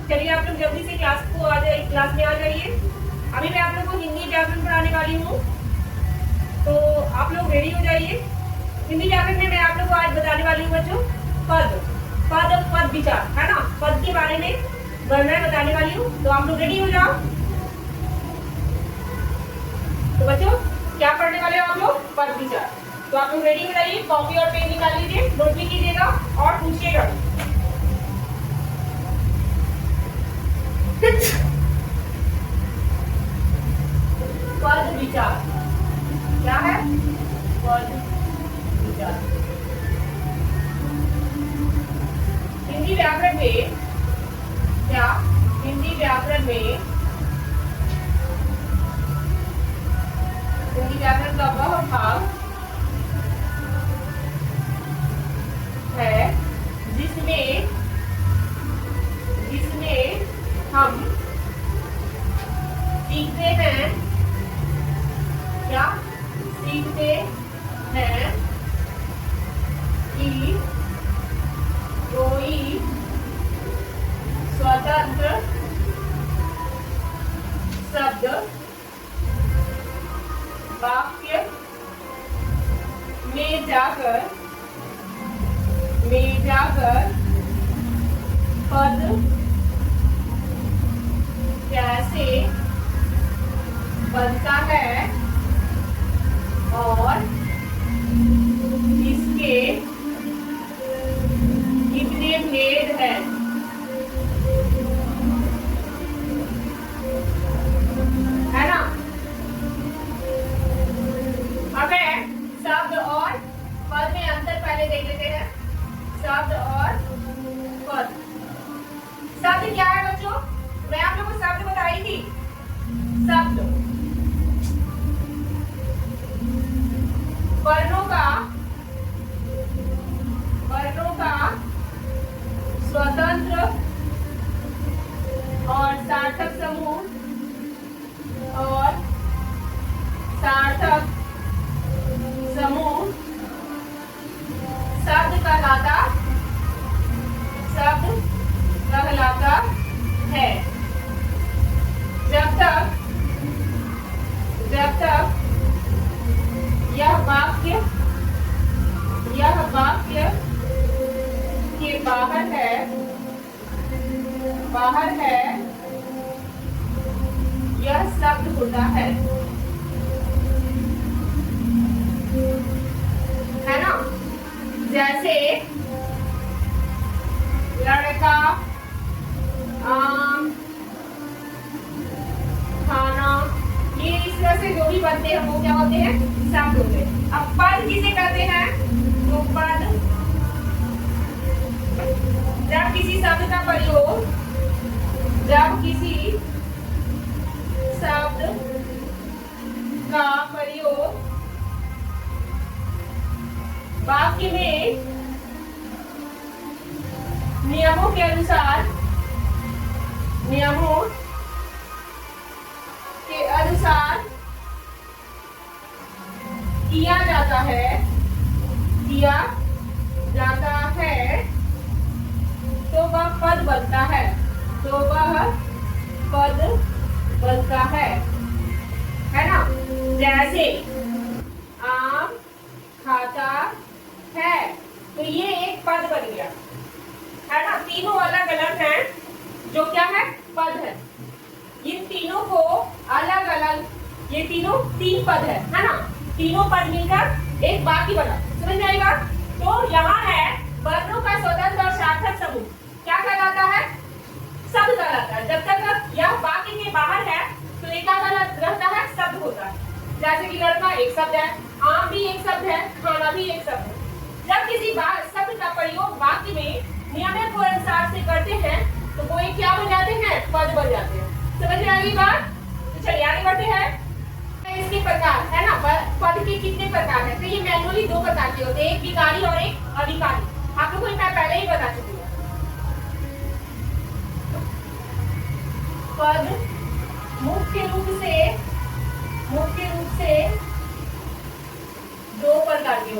चलिए आप लोग जल्दी से क्लास में आ जाइए। अभी मैं आप लोग को हिंदी व्याकरण पढ़ाने वाली हूँ, तो आप लोग रेडी हो जाइए। हिंदी व्याकरण में मैं आप लोग को आज बताने वाली हूँ बच्चों पद पद पद विचार, है ना। पद के बारे में मैं बताने वाली हूँ, तो आप लोग रेडी हो जाओ। तो बच्चों क्या पढ़ने वाले हो आप लोग? पद विचार। तो आप लोग रेडी हो जाइए, कॉपी और पेन निकाल लीजिए, नोट भी कीजिएगा और पूछिएगा। पद विचार क्या है? पद विचार हिंदी व्याकरण में क्या? हिंदी व्याकरण में हिंदी व्याकरण का वह भाग है जिसमें हम सीखते हैं क्या? सीखते हैं कि कोई स्वतंत्र शब्द वाक्य में जाकर पद कैसे बनता है और इसके कितने भेद हैं, है ना। हमें शब्द और पद में अंतर पहले देख लेते हैं। शब्द और पद। शब्द क्या है बच्चों? मैं आप लोगों को शब्द बताई थी। शब्द वर्णों का स्वतंत्र और सार्थक समूह शब्द कहलाता है। जब तक यह वाक्य के बाहर है यह शब्द होता है ना। जैसे लड़का, आम, खाना, ये इस तरह से जो भी बनते हैं वो क्या होते हैं? शब्द होते हैं। अब पद किसे कहते हैं? तो पद जब किसी शब्द का प्रयोग वाक्य में नियमों के अनुसार किया जाता है तो वह पद बनता है ना। जैसे आम खाता है, तो ये एक पद बन गया, है ना। तीनों अलग अलग हैं जो क्या है? पद है। इन तीनों को अलग अलग, ये तीनों तीन पद है ना। तीनों पद मिलकर एक वाक्य बना, समझ में आई बात? तो यहाँ है वर्णों का स्वतंत्र और सार्थक समूह क्या कहलाता है? शब्द कहलाता है। जब तक यह वाक्य के बाहर है तो ये क्या रहता है? शब्द होता है। जैसे कि लड़का एक शब्द है, आम भी एक शब्द है, खाना भी एक शब्द है। जब किसी शब्द का प्रयोग वाक्य में नियमों के अनुसार से करते हैं तो वो एक क्या बन जाते हैं? पद बन जाते हैं। समझ में आ गई बात? तो चलिए आगे बढ़ते हैं। इसके प्रकार है ना, पद के कितने प्रकार हैं? तो ये मैनुअली दो प्रकार के होते हैं, एक विकारी और एक अविकारी। आप लोगों को मैं पहले ही बता चुकी हूँ। पद मुख्य रूप से दो प्रकार के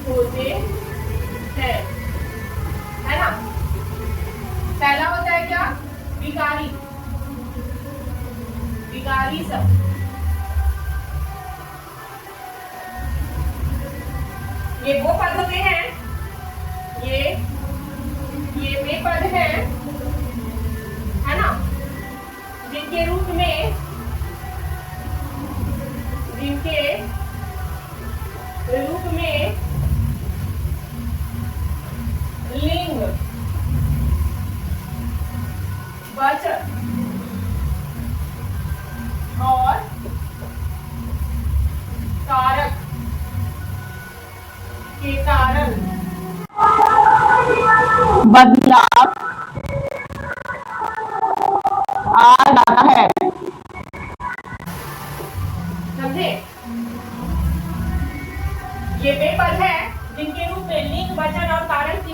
होते हैं, है ना। क्या? विकारी, विकारी शब्द। ये वो पद होते हैं, ये वे पद हैं, है ना, जिनके रूप में, लिंग, वचन और कारक के कारण बदलाव आ जाता है। समझे? ये वे पद है जिनके रूप में लिंग, वचन और कारक के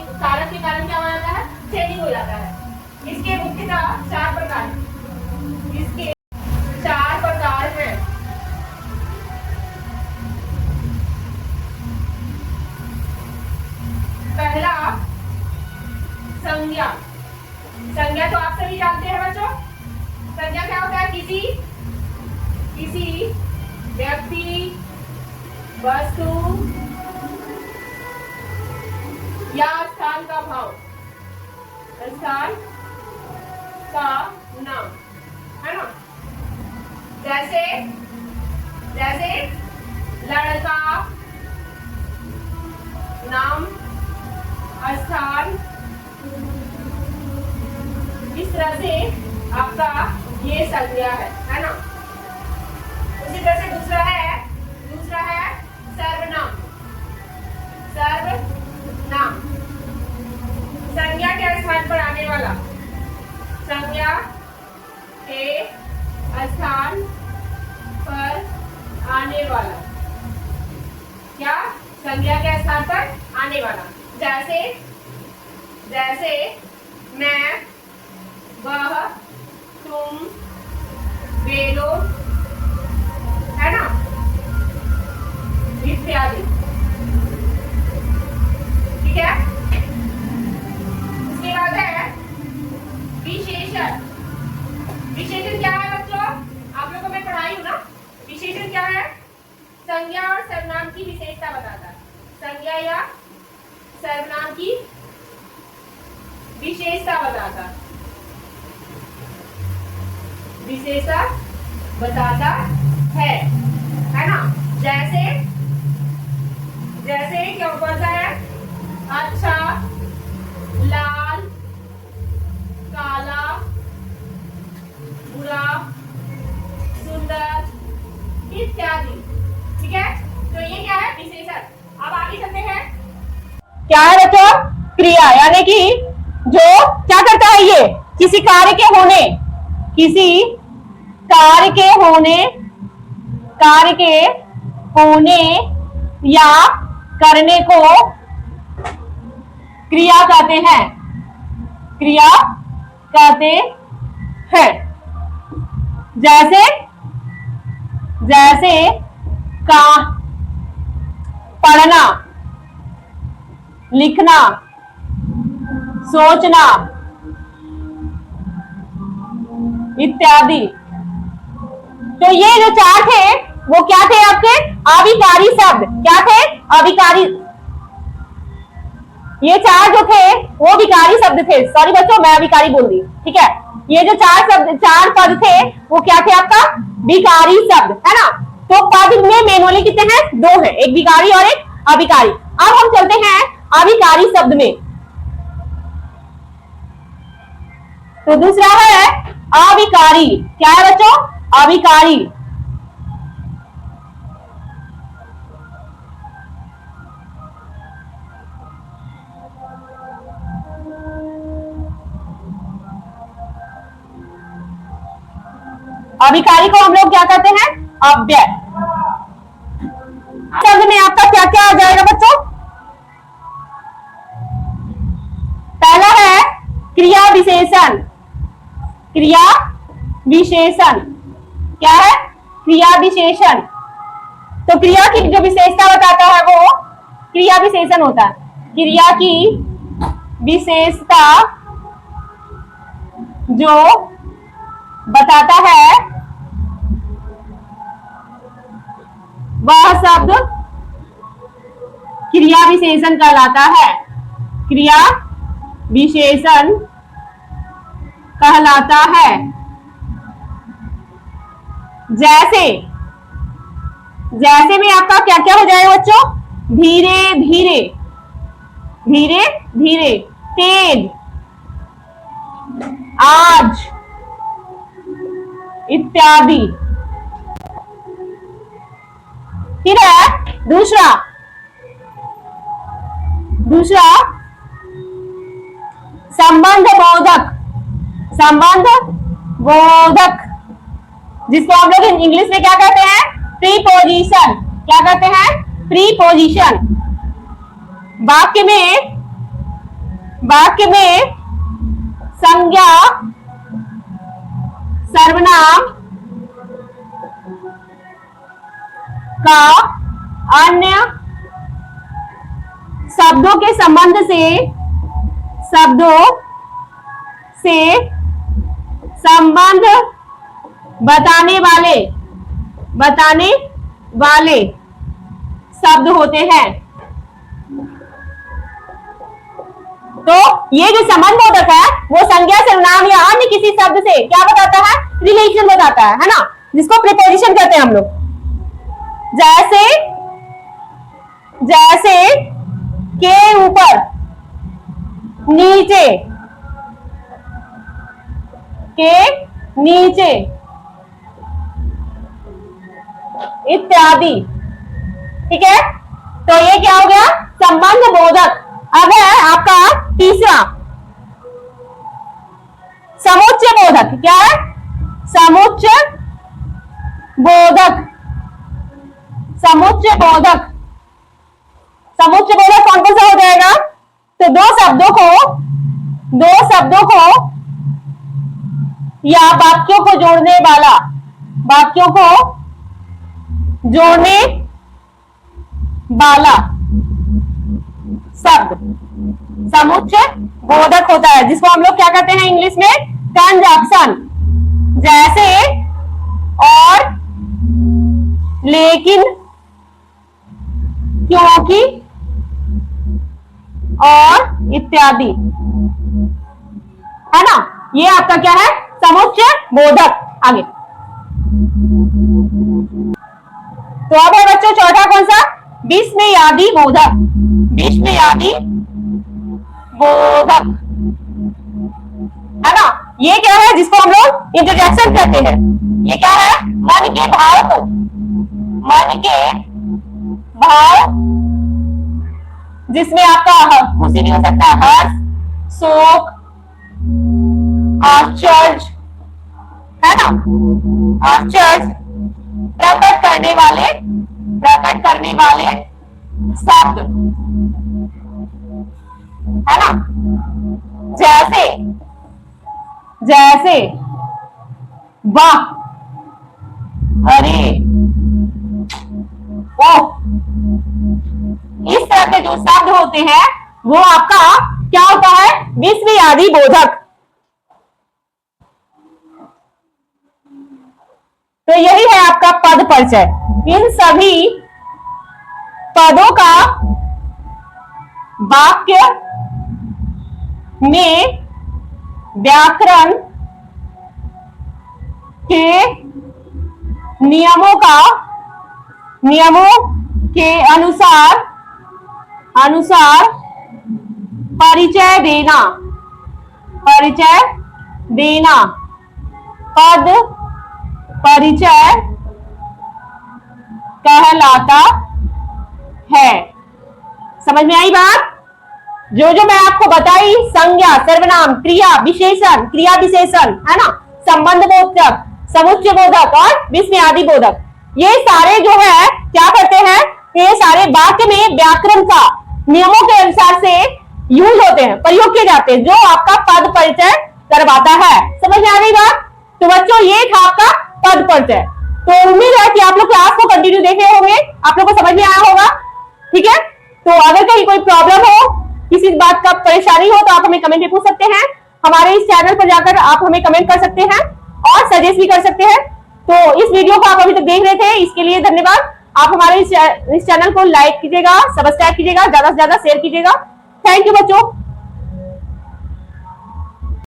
कारण क्या हो जाता है? चेंजिंग हो जाता है। इसके मुख्यतः 4 प्रकार हैं। इसके 4 प्रकार हैं। पहला, संज्ञा। संज्ञा तो आप सभी जानते हैं बच्चों। संज्ञा क्या होता है? किसी व्यक्ति, वस्तु या स्थान का भाव, स्थान का नाम, है ना। जैसे लड़का, नाम, स्थान, इस तरह से आपका ये संज्ञा है ना। उसी तरह से दूसरा है सर्वनाम। सर्वनाम संज्ञा के स्थान पर आने वाला, संज्ञा के स्थान पर आने वाला, क्या? संज्ञा के स्थान पर आने वाला। जैसे मैं, वह, तुम, वे लोग, है ना, इत्यादि। ठीक है। उसके बाद है विशेषण। विशेषण क्या है बच्चों? आप लोगों को मैं पढ़ाई हूं ना। विशेषण क्या है? संज्ञा और सर्वनाम की विशेषता बताता है। संज्ञा या सर्वनाम की विशेषता बताता है ना। जैसे क्या बोलता है? अच्छा, लाल, काला, बुरा, सुंदर, इत्यादि। ठीक है। तो ये क्या है? विशेषण। अब आगे चलते हैं। क्या है बच्चों? क्रिया, यानी कि जो क्या करता है? ये किसी कार्य के होने या करने को क्रिया कहते हैं। जैसे का पढ़ना, लिखना, सोचना इत्यादि। तो ये जो 4 थे वो क्या थे आपके? अविकारी शब्द। क्या थे? अविकारी। ये 4 जो थे वो विकारी शब्द थे। सॉरी बच्चों, मैं अविकारी बोल दी। ठीक है। ये जो 4 पद थे वो क्या थे आपका? विकारी शब्द, है ना। तो पद में मेनोली कितने हैं? 2 हैं, एक विकारी और एक अविकारी। अब हम चलते हैं अविकारी शब्द में। तो दूसरा है अविकारी। क्या है बच्चों? अविकारी। अविकारी को हम लोग क्या कहते हैं? अव्यय। शब्द में आपका क्या क्या आ जाएगा बच्चों? पहला है क्रिया विशेषण। क्रिया विशेषण क्या है? क्रिया विशेषण। तो क्रिया की जो विशेषता बताता है वो क्रिया विशेषण होता है। क्रिया की विशेषता जो बताता है वह शब्द क्रिया विशेषण कहलाता है। क्रिया विशेषण कहलाता है। जैसे जैसे में आपका क्या क्या हो जाएगा बच्चों? धीरे धीरे, धीरे धीरे, तेज, आज इत्यादि। फिर है दूसरा संबंध बोधक। संबंध बोधक जिसको हम लोग इंग्लिश में क्या कहते हैं? प्रीपोजिशन। क्या कहते हैं? प्रीपोजिशन। वाक्य में संज्ञा, सर्वनाम का अन्य शब्दों के संबंध से संबंध बताने वाले शब्द होते हैं। तो ये जो संबंध बोधक है वो संज्ञा, सर्वनाम या अन्य किसी शब्द से क्या बताता है? रिलेशन बताता है ना, जिसको प्रीपोजिशन कहते हैं हम लोग। जैसे के ऊपर, नीचे, के नीचे इत्यादि। ठीक है, तो ये क्या हो गया? संबंध बोधक। अब है आपका तीसरा समुच्चय बोधक। क्या है? समुच्चय बोधक। समुच्चय बोधक कौन कौन सा हो जाएगा? तो दो शब्दों को या वाक्यों को जोड़ने वाला शब्द समुच्चय बोधक होता है, जिसको हम लोग क्या कहते हैं इंग्लिश में? कंजंक्शन। जैसे और, लेकिन, क्योंकि और इत्यादि, है ना। ये आपका क्या है? समुच्चय बोधक। आगे तो अब है बच्चों चौथा कौन सा? विस्मयादि बोधक। विस्मयादि बोधक, है ना। ये क्या है? जिसको हम लोग इंट्रोडक्शन कहते हैं। ये क्या है? मन के भाव जिसमें आपका खुशी नहीं हो सकता, हर्ष, शोक, आश्चर्य, है ना, आश्चर्य प्रकट करने वाले शब्द, है ना। जैसे वाह, अरे, ओह, इस तरह के जो शब्द होते हैं वो आपका क्या होता है? विस्मयादि बोधक। तो यही है आपका पद परिचय। इन सभी पदों का वाक्य में व्याकरण के नियमों के अनुसार परिचय देना पद परिचय कहलाता है। समझ में आई बात? जो मैं आपको बताई, संज्ञा, सर्वनाम, क्रिया विशेषण, है ना, संबंध बोधक, समुच्चय बोधक और विस्मयादि बोधक, ये सारे जो है क्या करते हैं? ये सारे वाक्य में व्याकरण का नियमों के अनुसार से यूज होते हैं, प्रयोग किए जाते हैं, जो आपका पद परिचय करवाता है। समझ में आ गई बात? तो बच्चों ये था आपका पद परिचय। तो उम्मीद है कि आप लोग क्लास को कंटिन्यू देख रहे होंगे, आप लोग को समझ में आया होगा। ठीक है, तो अगर कहीं कोई प्रॉब्लम हो, किसी बात का परेशानी हो, तो आप हमें कमेंट में पूछ सकते हैं। हमारे इस चैनल पर जाकर आप हमें कमेंट कर सकते हैं और सजेस्ट भी कर सकते हैं। तो इस वीडियो को आप अभी तक देख रहे थे, इसके लिए धन्यवाद। आप हमारे इस चैनल को लाइक कीजिएगा, सब्सक्राइब कीजिएगा, ज्यादा से ज्यादा शेयर कीजिएगा। थैंक यू बच्चों।